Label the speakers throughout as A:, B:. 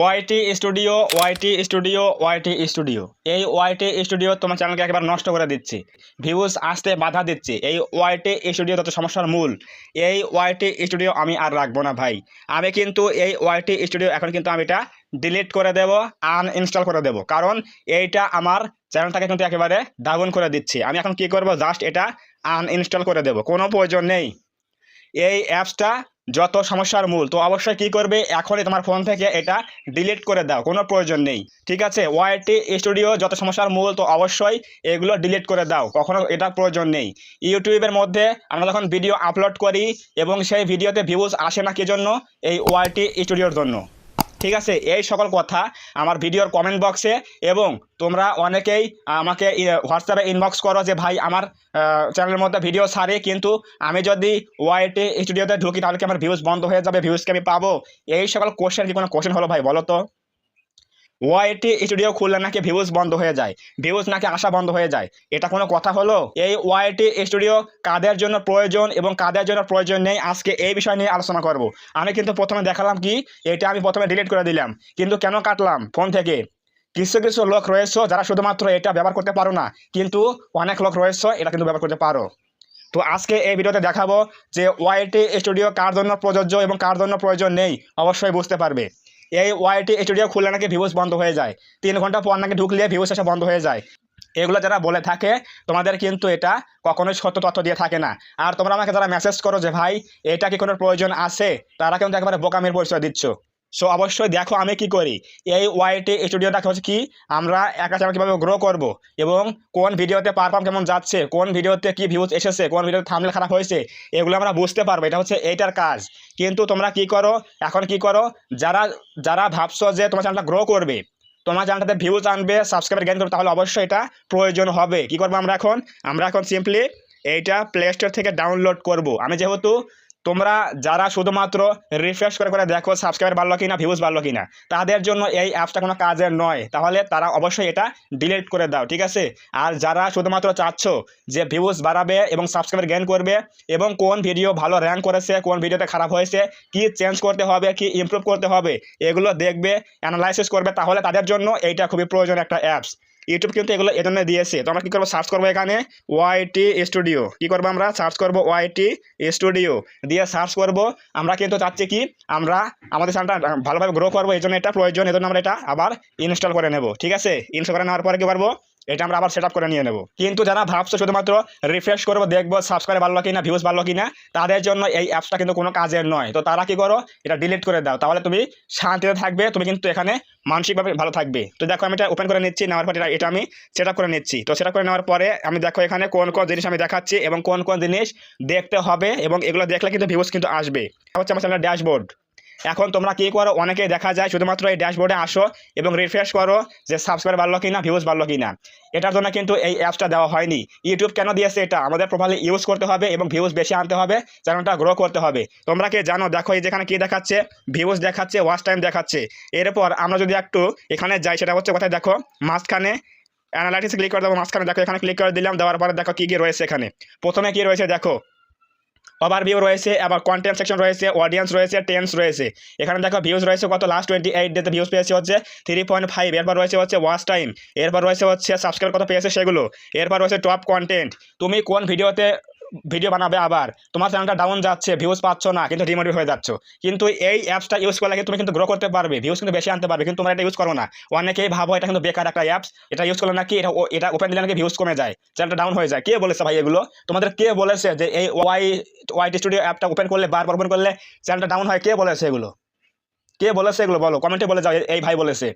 A: YT studio এই YT studio তোমার চ্যানেলকে একেবারে নষ্ট করে দিচ্ছে, ভিউজ আসতে বাধা দিচ্ছে। এই ওয়াইটি স্টুডিও যত সমস্যার মূল, এই ওয়াইটি স্টুডিও আমি আর রাখবো না ভাই। আমি কিন্তু এই ওয়াইটি স্টুডিও এখন কিন্তু আমি এটা ডিলিট করে দেব, আনইনস্টল করে দেব, কারণ এইটা আমার চ্যানেলটাকে কিন্তু একেবারে ডাউন করে দিচ্ছে। আমি এখন কি করব, জাস্ট এটা আনইনস্টল করে দেব, কোনো প্রয়োজন নেই। এই অ্যাপসটা যত সমস্যার মূল, তো অবশ্যই কি করবে, এখনই তোমার ফোন থেকে এটা ডিলিট করে দাও, কোনো প্রয়োজন নেই। ঠিক আছে, ওয়াইটি স্টুডিও যত সমস্যার মূল, তো অবশ্যই এগুলো ডিলিট করে দাও, কখনো এটা প্রয়োজন নেই। ইউটিউবের মধ্যে আমরা যখন ভিডিও আপলোড করি এবং সেই ভিডিওতে ভিউজ আসে না, কি জন্য? এই ওয়াইটি স্টুডিওর জন্য। ঠিক আছে, এই সকল কথা আমার ভিডিওর কমেন্ট বক্সে, এবং তোমরা অনেকেই আমাকে হোয়াটসঅ্যাপে ইনবক্স করো যে ভাই আমার চ্যানেলের মধ্যে ভিডিও ছাড়ে, কিন্তু আমি যদি ওয়াইটি স্টুডিওতে ঢুকি তাহলে কি আমার ভিউজ বন্ধ হয়ে যাবে, ভিউজ কি আমি পাবো? এই সকল কোশ্চেন কি কোনো কোশ্চেন হলো ভাই, বলো তো? ওয়াইটি স্টুডিও খুললে নাকি ভিউজ বন্ধ হয়ে যায়, ভিউজ নাকি আসা বন্ধ হয়ে যায়, এটা কোনো কথা হলো? এই ওয়াইটি স্টুডিও কাদের জন্য প্রয়োজন এবং কাদের জন্য প্রয়োজন নেই, আজকে এই বিষয় নিয়ে আলোচনা করব। আমি কিন্তু প্রথমে দেখালাম কি, এটা আমি প্রথমে ডিলিট করে দিলাম, কিন্তু কেন কাটলাম ফোন থেকে? কিছু কিছু লোক রয়েছে যারা শুধুমাত্র এটা ব্যবহার করতে পারো না, কিন্তু অনেক লোক রয়েছে এটা কিন্তু ব্যবহার করতে পারো। তো আজকে এই ভিডিওতে দেখাবো যে ওয়াইটি স্টুডিও কার জন্য প্রযোজ্য এবং কার জন্য প্রয়োজন নেই, অবশ্যই বুঝতে পারবে। এই ওয়াইটি স্টুডিও খুললে নাকি ভিউজ বন্ধ হয়ে যায়, 3 ঘন্টা পর নাকি ঢুকলে ভিউজ আসা বন্ধ হয়ে যায়, এগুলো যারা বলে থাকে তোমাদের কিন্তু এটা কখনোই সত্য তথ্য দিয়ে থাকে না। আর তোমরা আমাকে যারা মেসেজ করো যে ভাই এটা কি কোনো প্রয়োজন আছে, তারা কিন্তু একেবারে বোকামির পরিচয় দিচ্ছ। সো অবশ্যই দেখো আমি কি করি। এই ওয়াইটি স্টুডিওটা হচ্ছে কি, আমরা একা চ্যানেল কীভাবে গ্রো করব, এবং কোন ভিডিওতে পারফর্ম কেমন যাচ্ছে, কোন ভিডিওতে কি ভিউজ এসেছে, কোন ভিডিওতে থাম্বনেল খারাপ হয়েছে, এগুলো আমরা বুঝতে পারবো। এটা হচ্ছে এইটার কাজ। কিন্তু তোমরা কি করো, এখন কি করো, যারা যারা ভাবছো যে তোমার চ্যানেলটা গ্রো করবে, তোমার চ্যানেলটাতে ভিউজ আনবে, সাবস্ক্রাইবার গেইন করবে, তাহলে অবশ্যই এটা প্রয়োজন হবে। কি করবো আমরা এখন সিম্পলি এইটা প্লে স্টোর থেকে ডাউনলোড করব। আমি যেহেতু, তোমরা যারা শুধুমাত্র রিফ্রেশ করে করে দেখো সাবস্ক্রাইবার বাড়লো কিনা, ভিউজ বাড়লো কিনা, তাদের জন্য এই অ্যাপসটা কোনো কাজের নয়, তাহলে তারা অবশ্যই এটা ডিলিট করে দাও। ঠিক আছে, আর যারা শুধুমাত্র চাচ্ছ যে ভিউজ বাড়াবে এবং সাবস্ক্রাইবার গেইন করবে, এবং কোন ভিডিও ভালো র্যাঙ্ক করেছে, কোন ভিডিওতে খারাপ হয়েছে, কি চেঞ্জ করতে হবে, কি ইমপ্রুভ করতে হবে, এগুলো দেখবে, অ্যানালাইসিস করবে, তাহলে তাদের জন্য এইটা খুবই প্রয়োজন একটা অ্যাপস। ইউটিউব কিন্তু এগুলো এজন্য দিয়েছে। তো আমরা কী করবো, সার্চ করবো এখানে ওয়াইটি স্টুডিও। কী করবো, আমরা সার্চ করবো ওয়াইটি স্টুডিও, দিয়ে সার্চ করব। আমরা কিন্তু চাচ্ছি কি, আমরা আমাদের চ্যানেলটা ভালোভাবে গ্রো করবো, এই জন্য এটা প্রয়োজন, এই জন্য আমরা এটা আবার ইনস্টল করে নেব। ঠিক আছে, ইনস্টল করে নেওয়ার পরে কি করবো, এটা আমরা আবার সেট আপ করে নিয়ে নেব। কিন্তু যারা ভাবছো শুধুমাত্র রিফ্রেশ করবো, দেখবো সাবস্ক্রাইব বাড়লো কিনা, ভিউজ বাড়লো কিনা, তাদের জন্য এই অ্যাপসটা কিন্তু কোনো কাজের নয়। তো তারা কি করো, এটা ডিলিট করে দাও, তাহলে তুমি শান্তিতে থাকবে, তুমি কিন্তু এখানে মানসিকভাবে ভালো থাকবে। তো দেখো আমি এটা ওপেন করে নিচ্ছি, নেওয়ার পরে এটা আমি সেট আপ করে নিচ্ছি। তো সেট আপ করে নেওয়ার পরে আমি দেখো এখানে কোন কোন জিনিস আমি দেখাচ্ছি এবং কোন কোন জিনিস দেখতে হবে, এবং এগুলো দেখলে কিন্তু ভিউজ কিন্তু আসবে। হচ্ছে আমার চ্যানেলের ড্যাশবোর্ড। এখন তোমরা কী করো, অনেকেই দেখা যায় শুধুমাত্র এই ড্যাশবোর্ডে আসো এবং রিফ্রেশ করো যে সাবস্ক্রাইব বাড়লো কিনা, ভিউজ বাড়লো কিনা। এটার জন্য কিন্তু এই অ্যাপসটা দেওয়া হয়নি। ইউটিউব কেন দিয়েছে, এটা আমাদের প্রপারলি ইউজ করতে হবে এবং ভিউজ বেশি আনতে হবে, চ্যানেলটা গ্রো করতে হবে। তোমরা কি জানো, দেখো এই যেখানে কী দেখাচ্ছে, ভিউজ দেখাচ্ছে, ওয়াচ টাইম দেখাচ্ছে। এরপর আমরা যদি একটু এখানে যাই, সেটা হচ্ছে কোথায়, দেখো মাঝখানে অ্যানালাইটিক্স ক্লিক করে দেবো, মাঝখানে দেখো এখানে ক্লিক করে দিলাম, দেওয়ার পরে দেখো কী কী রয়েছে এখানে। প্রথমে কী রয়েছে দেখো, ওভারভিউ রয়েছে, আবার কন্টেন্ট সেকশন রয়েছে, অডিয়েন্স রয়েছে, টেন্স রয়েছে। এখানে দেখো ভিউজ রয়েছে কত, লাস্ট 28 ডেতে ভিউজ পেয়েছে হচ্ছে 3.5। এরপর রয়েছে হচ্ছে ওয়াচ টাইম, এরপর রয়েছে হচ্ছে সাবস্ক্রাইব কত পেয়েছে সেগুলো, এরপর রয়েছে টপ কন্টেন্ট। তুমি কোন ভিডিওতে ভিডিও বানাবে, আবার তোমার চ্যানেলটা ডাউন যাচ্ছে, ভিউজ পাচ্ছ না, কিন্তু ডিমোটিভেট হয়ে যাচ্ছ, কিন্তু এই অ্যাপসটা ইউজ করলে তুমি কিন্তু গ্রো করতে পারবে, ভিউজ কিন্তু বেশি আনতে পারবে। কিন্তু তোমরা এটা ইউজ করো না, অনেকেই ভাবো এটা কিন্তু বেকার একটা অ্যাপস, এটা ইউজ করলে নাকি এটা ওপেন দিলে নাকি ভিউজ কমে যায়, চ্যানেলটা ডাউন হয়ে যায়। কে বলেছে ভাই এগুলো? তোমাদের কে বলেছে যে এই ওয়াইটি স্টুডিও অ্যাপটা ওপেন করলে, বারবার ওপেন করলে চ্যানেলটা ডাউন হয়? কে বলেছে এগুলো? কে বলেছে এগুলো, বলো, কমেন্টে বলে যাও এই ভাই বলেছে।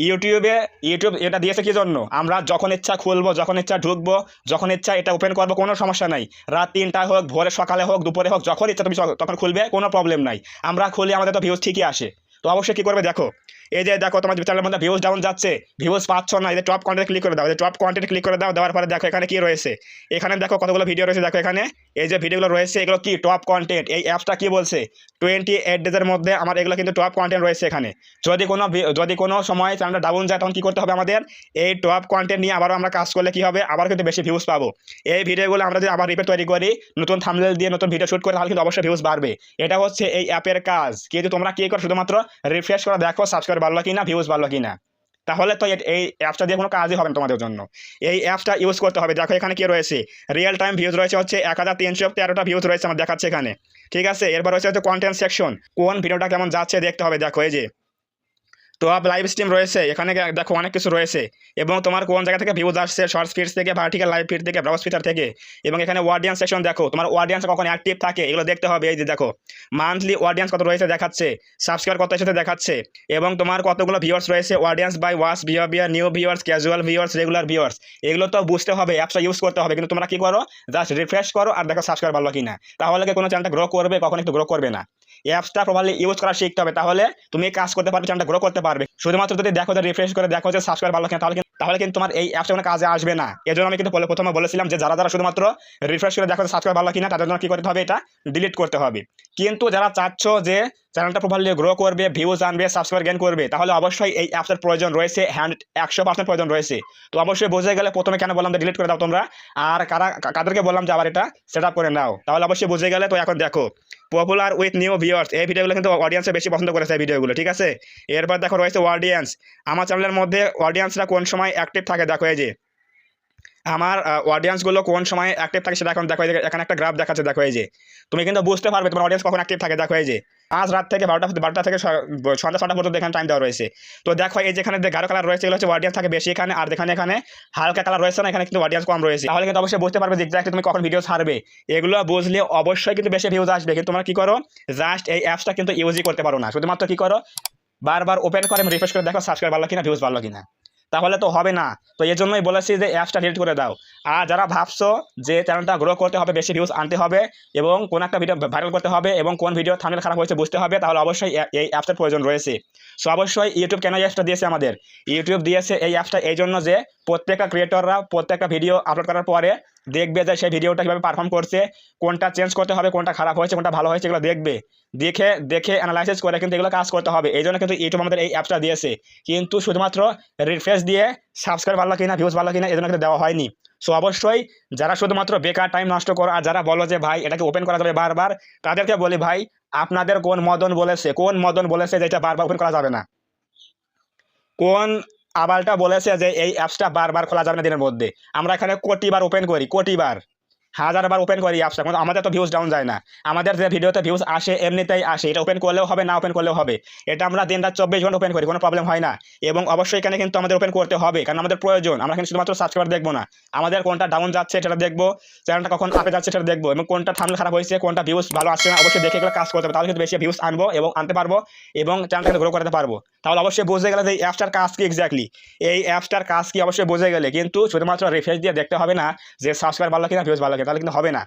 A: ইউটিউব এটা দিয়েছে কি জন্য, আমরা যখন ইচ্ছা খুলবো, যখন ইচ্ছা ঢুকবো, যখন ইচ্ছা এটা ওপেন করবো, কোনো সমস্যা নাই। রাত 3টায় হোক, ভোরে সকালে হোক, দুপুরে হোক, যখন ইচ্ছা তুমি তখন খুলবে, কোনো প্রবলেম নাই। আমরা খুলি, আমাদের তো ভিউজ ঠিকই আসে। তো অবশ্যই কী করবে, দেখো এই যে দেখো তোমার চ্যানেলের মধ্যে ভিউজ ডাউন যাচ্ছে, ভিউজ পাচ্ছ না, এই যে টপ কন্টেন্ট ক্লিক করে দাও, এই যে টপ কন্টেন্ট ক্লিক করে দাও, দেওয়ার পরে দেখো এখানে কি রয়েছে, এখানে দেখো কতগুলো ভিডিও রয়েছে। দেখো এখানে এই যে ভিডিওগুলো রয়েছে, এগুলো কি টপ কন্টেন্ট। এই অ্যাপসটা কি বলছে, 28 ডেজের মধ্যে আমার এগুলো কিন্তু টপ কন্টেন্ট রয়েছে এখানে। যদি কোনো সময় চ্যানেলটা ডাউন যায়, তখন কী করতে হবে আমাদের, এই টপ কন্টেন্ট নিয়ে আবারও আমরা কাজ করলে কি হবে, আবার কিন্তু বেশি ভিউজ পাবো। এই ভিডিওগুলো আমরা যদি আবার রিপিট তৈরি করি, নতুন থাম্বনেল দিয়ে নতুন ভিডিও শুট করি, তাহলে কিন্তু অবশ্যই ভিউজ বাড়বে। এটা হচ্ছে এই অ্যাপের কাজ। কিন্তু তোমরা কি করো, শুধুমাত্র রিফ্রেশ করে দেখো, সাবস্ক্রাইব সাবস্ক্রাইবার বাড়লো কিনা, ভিউজ বাড়লো কিনা। তাহলে তো এই অ্যাপসটা দিয়ে কোনো কাজই হবে না তোমাদের জন্য। এই অ্যাপসটা ইউজ করতে হবে। দেখো এখানে কি রয়েছে, রিয়েল টাইম ভিউজ রয়েছে হচ্ছে 1313টা ভিউজ রয়েছে আমার দেখাচ্ছে এখানে, ঠিক আছে। এরপর রয়েছে হচ্ছে কন্টেন্ট সেকশন, কোন ভিডিওটা কেমন যাচ্ছে দেখতে হবে। দেখো এই যে টপ লাইভ স্ট্রিম রয়েছে, এখানে দেখো অনেক কিছু রয়েছে, এবং তোমার কোন জায়গা থেকে ভিউজ আসছে, শর্টস ফিডস থেকে, ভার্টিক্যাল লাইভ ফিড থেকে, ব্রাউজ ফিচার থেকে, এবং এখানে অডিয়েন্স সেকশন দেখো তোমার অডিয়েন্স কখন অ্যাক্টিভ থাকে এগুলো দেখতে হবে। এই যে দেখো মান্থলি অডিয়েন্স কত রয়েছে দেখাচ্ছে, সাবস্ক্রাইব কত এসেছে দেখাচ্ছে, এবং তোমার কতগুলো ভিউয়ার্স রয়েছে, audience by watch behaviour, new viewers, casual viewers, regular viewers, এগুলো তো বুঝতে হবে, অ্যাপসটা ইউজ করতে হবে। কিন্তু তোমরা কি করো, জাস্ট রিফ্রেশ করো আর দেখো সাবস্ক্রাইব বাড়লো কিনা। তাহলে কি কোনো চ্যানেলটা গ্রো করবে? কখন একটু গ্রো করবে না। অ্যাপসটা প্রপারলি ইউজ করা শিখতে হবে, তাহলে তুমি কাজ করতে পারবে, চ্যানেলটা গ্রো করতে পারবে। শুধুমাত্র যদি দেখো যে রিফ্রেশ করে দেখো যে সাবস্ক্রাইব ভালো কিনা, তাহলে কিন্তু তোমার এই অ্যাপসটা কোনো কাজে আসবে না। এজন্য আমি কিন্তু প্রথমে বলেছিলাম যে যারা শুধুমাত্র রিফ্রেশ করে দেখো যে সাবস্ক্রাইব ভালো কিনা, তাদের জন্য কি করতে হবে, এটা ডিলিট করতে হবে। কিন্তু যারা চাচ্ছ যে চ্যানেলটা প্রপারলি গ্রো করবে, ভিউজ আনবে, সাবস্ক্রাইবার গেইন করবে, তাহলে অবশ্যই এই অ্যাপসের প্রয়োজন রয়েছে, 100% প্রয়োজন রয়েছে। তো অবশ্যই বুঝে গেলে প্রথমে কেন বললাম যে ডিলিট করে দাও তোমরা, আর কাদেরকে বললাম যে আবার এটা সেট আপ করে নাও, তাহলে অবশ্যই বুঝে গেলে। তো এখন দেখো পপুলার উইথ নিউ ভিউয়ার্স, এই ভিডিওগুলো কিন্তু অডিয়েন্সে বেশি পছন্দ করেছে এই ভিডিওগুলো, ঠিক আছে। এরপর দেখো রয়েছে অডিয়েন্স, আমার চ্যানেলের মধ্যে অডিয়েন্সরা কোন সময় অ্যাক্টিভ থাকে। দেখো এই যে আমার অডিয়েন্সগুলো কোন সময় অ্যাক্টিভ থাকে সেটা এখন দেখো, এখানে একটা গ্রাফ দেখাচ্ছে। দেখো এই যে তুমি কিন্তু বুঝতে পারবে তোমার অডিয়েন্স কখন অ্যাক্টিভ থাকে। দেখো এই যে আজ রাত থেকে 12টা থেকে সন্ধ্যা 6টা পর্যন্ত এখানে টাইম দেওয়া রয়েছে। তো দেখো এই যেখানে গাঢ় কালার রয়েছে এগুলো হচ্ছে অডিয়েন্স থাকে বেশি এখানে, আর এখানে হালকা কালার রয়েছে না, এখানে কিন্তু অডিয়েন্স কম রয়েছে। তাহলে কিন্তু অবশ্যই বুঝতে পারবে যে এক্স্যাক্টলি তুমি কখন ভিডিও ছাড়বে। এগুলো বুঝলে অবশ্যই কিন্তু বেশি ভিউজ আসবে। কিন্তু তোমরা কি করো, জাস্ট এই অ্যাপসটা কিন্তু ইউজই করতে পারো না, শুধুমাত্র কি করো, বারবার ওপেন করে রিফ্রেশ করে দেখো সাবস্ক্রাইব বাড়লো কিনা, ভিউজ বাড়লো কিনা, তাহলে তো হবে না। তো এই জন্যই বলেছি যে অ্যাপসটা ডিলিট করে দাও। আর যারা ভাবছো যে চ্যানেলটা গ্রো করতে হবে, বেশি ভিউজ আনতে হবে, এবং কোন একটা ভিডিও ভাইরাল করতে হবে, এবং কোন ভিডিও থাম্বনেল খারাপ হয়েছে বুঝতে হবে, তাহলে অবশ্যই এই অ্যাপসের প্রয়োজন রয়েছে। সো অবশ্যই ইউটিউব কেন এই অ্যাপসটা দিয়েছে আমাদের, ইউটিউব দিয়েছে এই অ্যাপসটা এই জন্য যে প্রত্যেকটা ক্রিয়েটররা প্রত্যেকটা ভিডিও আপলোড করার পরে দেখবে যে সেই ভিডিওটা কীভাবে পারফর্ম করছে, কোনটা চেঞ্জ করতে হবে, কোনটা খারাপ হয়েছে, কোনটা ভালো হয়েছে, এগুলো দেখবে, দেখে অ্যানালাইসিস করে কিন্তু এগুলো কাজ করতে হবে। এই জন্য কিন্তু ইউটিউব আমাদের এই অ্যাপসটা দিয়েছে, কিন্তু শুধুমাত্র রিফ্রেশ দিয়ে সাবস্ক্রাইব বাড়লো কিনা, ভিউজ বাড়লো কিনা, এই জন্য কিন্তু দেওয়া হয়নি। সো অবশ্যই যারা শুধুমাত্র বেকার টাইম নষ্ট করো, আর যারা বলো যে ভাই এটাকে ওপেন করা যাবে বারবার, তাদেরকে বলি ভাই আপনাদের কোন মদন বলেছে যে এটা বারবার ওপেন করা যাবে না? কোন আবালটা বলেছে যে এই অ্যাপসটা বারবার খোলা যাবে না দিনের মধ্যে? আমরা এখানে কোটিবার ওপেন করি, কোটিবার, হাজারবার ওপেন করি অ্যাপসটা, কিন্তু আমাদের তো ভিউজ ডাউন যায় না। আমাদের যে ভিডিওতে ভিউজ আসে এমনিতেই আসে, এটা ওপেন করলেও হবে, না ওপেন করলেও হবে। এটা আমরা দিন রাত 24 ঘন্টা ওপেন করি, কোনো প্রবলেম হয় না। এবং অবশ্যই এখানে কিন্তু আমাদের ওপেন করতে হবে, কারণ আমাদের প্রয়োজন। আমরা কিন্তু শুধুমাত্র সাবস্ক্রাইবার দেখবো না, আমাদের কোনটা ডাউন যাচ্ছে সেটা দেখবো, চ্যানেলটা কখন আপে যাচ্ছে সেটা দেখবো, এবং কোনটা থাম্বনেল খারাপ হয়েছে, কোনটা ভিউজ ভালো আসছে না, অবশ্যই দেখে এগুলো কাজ করতে হবে। তাহলে কিন্তু বেশি ভিউজ আনবো এবং আনতে পারবো, এবং চ্যানেলটাকে গ্রো করতে পারবো। তাহলে অবশ্যই বুঝে গেলে যে এই অ্যাপসটার কাজ কি, এক্স্যাক্টলি এই অ্যাপসটার কাজ কি অবশ্যই বুঝে গেলে। কিন্তু শুধুমাত্র রিফ্রেশ দিয়ে দেখতে হবে না যে সাবস্ক্রাইব ভালো কিনা, ভিউজ ভালো কিনা, তাহলে কিন্তু হবে না।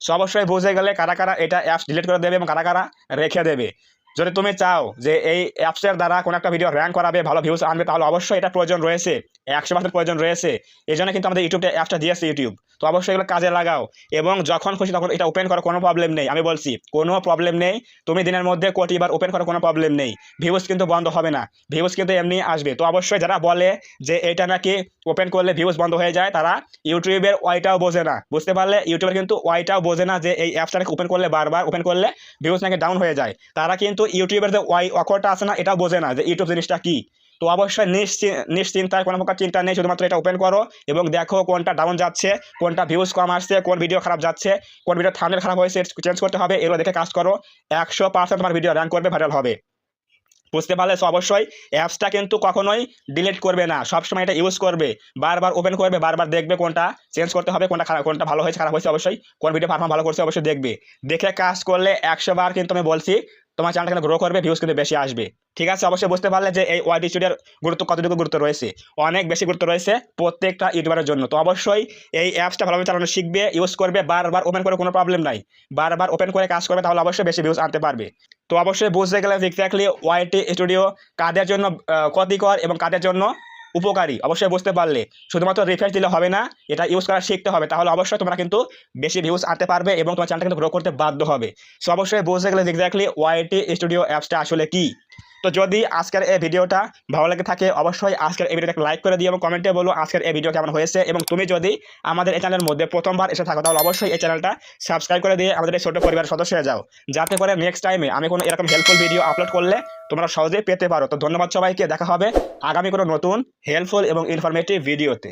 A: সো অবশ্যই বুঝে গেলে কারা এটা অ্যাপস ডিলিট করে দেবে এবং কারা রেখে দেবে। যদি তুমি চাও যে এই অ্যাপসের দ্বারা কোনো একটা ভিডিও র্যাঙ্ক করাবে, ভালো ভিউজ আনবে, তাহলে অবশ্যই এটা প্রয়োজন রয়েছে, 100% প্রয়োজন রয়েছে। এই জন্য কিন্তু আমাদের ইউটিউবটা অ্যাপসটা দিয়েছে ইউটিউব। তো অবশ্যই এগুলো কাজে লাগাও, এবং যখন খুশি তখন এটা ওপেন করো, কোনো প্রবলেম নেই। আমি বলছি কোনো প্রবলেম নেই, তুমি দিনের মধ্যে কোটিবার ওপেন করো, কোনো প্রবলেম নেই। ভিউজ কিন্তু বন্ধ হবে না, ভিউজ কিন্তু এমনি আসবে। তো অবশ্যই যারা বলে যে এটা নাকি ওপেন করলে ভিউজ বন্ধ হয়ে যায়, তারা ইউটিউবের ওয়াইটাও বোঝে না। বুঝতে পারলে, ইউটিউবের কিন্তু ওয়াইটাও বোঝে না যে এই অ্যাপসটা নাকি ওপেন করলে, বারবার ওপেন করলে ভিউজ নাকি ডাউন হয়ে যায়। তারা কিন্তু ইউটিউবের যে ওয়াই অক্ষরটা আছে না, এটাও বোঝে না যে ইউটিউব জিনিসটা কি। তো অবশ্যই নিশ্চিন্তায়, কোনো প্রকার চিন্তা নেই, শুধুমাত্র এটা ওপেন করো এবং দেখো কোনটা ডাউন যাচ্ছে, কোনটা ভিউজ কম আসছে, কোন ভিডিও খারাপ যাচ্ছে, কোন ভিডিও থাম্বনেল খারাপ হয়েছে, চেঞ্জ করতে হবে। এগুলো দেখে কাজ করো, 100% তোমার ভিডিও র্যাঙ্ক করবে, ভাইরাল হবে। বুঝতে পারলে? সো অবশ্যই অ্যাপসটা কিন্তু কখনোই ডিলিট করবে না, সবসময় এটা ইউজ করবে, বারবার ওপেন করবে, বারবার দেখবে কোনটা চেঞ্জ করতে হবে, কোনটা ভালো হয়েছে, খারাপ হয়েছে, অবশ্যই কোন ভিডিও পারফর্ম ভালো করছে অবশ্যই দেখবে। দেখে কাজ করলে 100 বার কিন্তু আমি বলছি তোমার চ্যানেলটা কিন্তু গ্রো করবে, ভিউজ কিন্তু বেশি আসবে। ঠিক আছে? অবশ্যই বুঝতে পারলে যে এই ওয়াইটি স্টুডিওর গুরুত্ব কতটুকু গুরুত্ব রয়েছে। অনেক বেশি গুরুত্ব রয়েছে প্রত্যেকটা ইউটিউবারের জন্য। তো অবশ্যই এই অ্যাপসটা ভালোভাবে চালানো শিখবে, ইউজ করবে, বারবার ওপেন করে কোনো প্রবলেম নাই, বারবার ওপেন করে কাজ করবে, তাহলে অবশ্যই বেশি ভিউজ আনতে পারবে। তো অবশ্যই বুঝতে গেলে এক্স্যাক্টলি ওয়াইটি স্টুডিও কাদের জন্য ক্ষতিকর এবং কাদের জন্য উপকারী অবশ্যই বুঝতে পারলে। শুধুমাত্র রিফ্রেশ দিলে হবে না, এটা ইউজ করা শিখতে হবে, তাহলে অবশ্যই তোমরা কিন্তু বেশি ভিউজ আনতে পারবে এবং তোমার চ্যানেলটা কিন্তু গ্রো করতে বাধ্য হবে। সো অবশ্যই বুঝতে গেলে এক্স্যাক্টলি ওয়াইটি স্টুডিও অ্যাপসটা আসলে কি। তো যদি আজকের এই ভিডিওটা ভালো লাগে থাকে অবশ্যই আজকের এই ভিডিওটাকে লাইক করে দিও এবং কমেন্টে বলো আজকের এই ভিডিও কেমন হয়েছে। এবং তুমি যদি আমাদের এই চ্যানেলের মধ্যে প্রথমবার এসে থাকো তাহলে অবশ্যই এই চ্যানেলটা সাবস্ক্রাইব করে দিয়ে আমাদের এই ছোট পরিবারের সদস্য হয়ে যাও, যাতে করে নেক্সট টাইমে আমি কোনো এরকম হেল্পফুল ভিডিও আপলোড করলে তোমরা সহজেই পেতে পারো। তো ধন্যবাদ সবাইকে, দেখা হবে আগামী কোনো নতুন হেল্পফুল এবং ইনফরমেটিভ ভিডিওতে।